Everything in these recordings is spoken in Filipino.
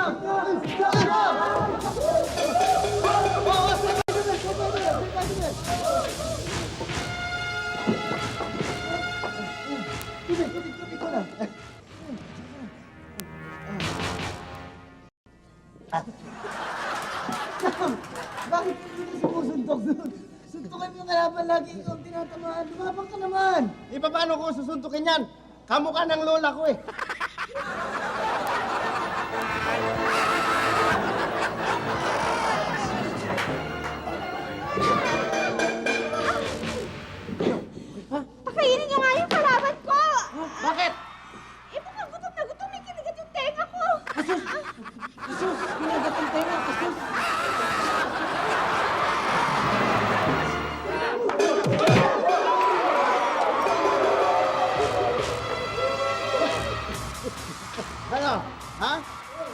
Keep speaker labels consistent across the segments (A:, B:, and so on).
A: Bakit hindi ka sumusuntok doon? Suntukin mo yung kalaban lagi ikaw ang tinatamaan. Lumabang ka naman.
B: Eh, paano ko susuntukin yan? Kamukha ng lola ko eh.
C: Pakainin niyo nga yung kalaban ko!
B: Bakit?
C: Eh, mukhang gutom na gutom. May kinagat yung tenga ko.
A: Sus, kinagat ang tenga. Sus.
B: Ano? Ha?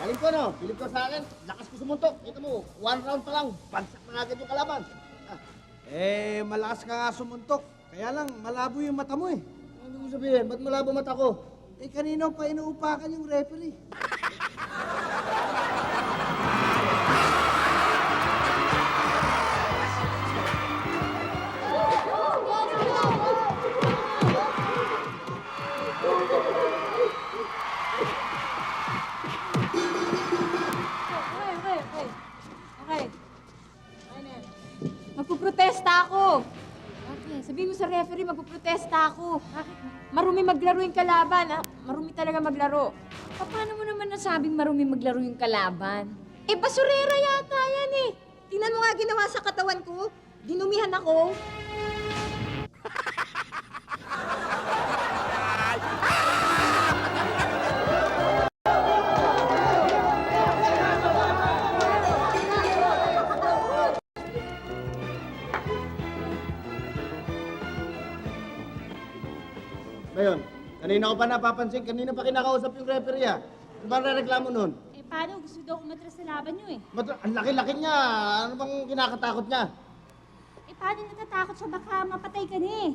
B: Galing ko no? Bilib ko sa akin. Lakas ko sumuntok. Ito mo, 1 round pa lang. Bagsak na agad yung kalaban.
A: Eh, malakas ka nga sumuntok. Kaya lang, malabo yung mata mo eh.
B: Ano mo sabihin? Ba't malabo mata ko?
A: Eh, kanino pa inuupakan yung referee?
C: Okay. Magpuprotesta ako. Okay. Sabihin mo sa referee, magpuprotesta ako. Bakit? Marumi maglaro yung kalaban. Ah. Marumi talaga maglaro.
D: Paano mo naman nasabing marumi maglaro yung kalaban?
C: Eh, basurera yata yan eh. Tingnan mo nga ginawa sa katawan ko. Dinumihan ako.
B: Ngayon, kanina ko pa napapansin, kanina pa kinakausap yung referee ah. Ano ba reklamo nun?
D: Eh, paano? Gusto daw kumatras sa laban nyo eh.
B: Ang laki-laki niya. Ano bang kinakatakot niya?
D: Eh, paano natatakot siya? Baka mapatay ka na eh.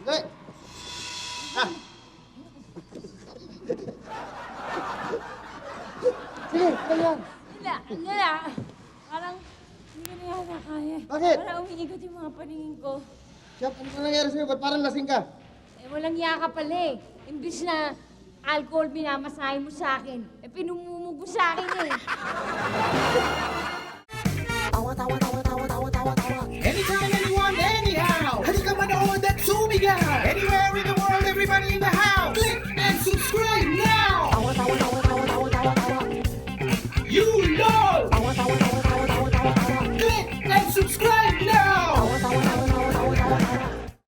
B: Hindi. Ah.
A: Sige, kaya.
D: Wala. Parang hindi ko na yata kaya.
B: Bakit?
D: Parang umiikot yung mga paningin ko.
B: Chef, ano na nangyari sa'yo? Ba't parang lasing ka?
D: Eh, walang yaka pala eh. Imbis na alcohol binamasahe mo sa akin, eh pinumumugo sa akin eh.
E: Anytime, anyone, anyhow. Halika manood at sumigaw. Anywhere in the world, everybody in the house. Click and subscribe now. You know.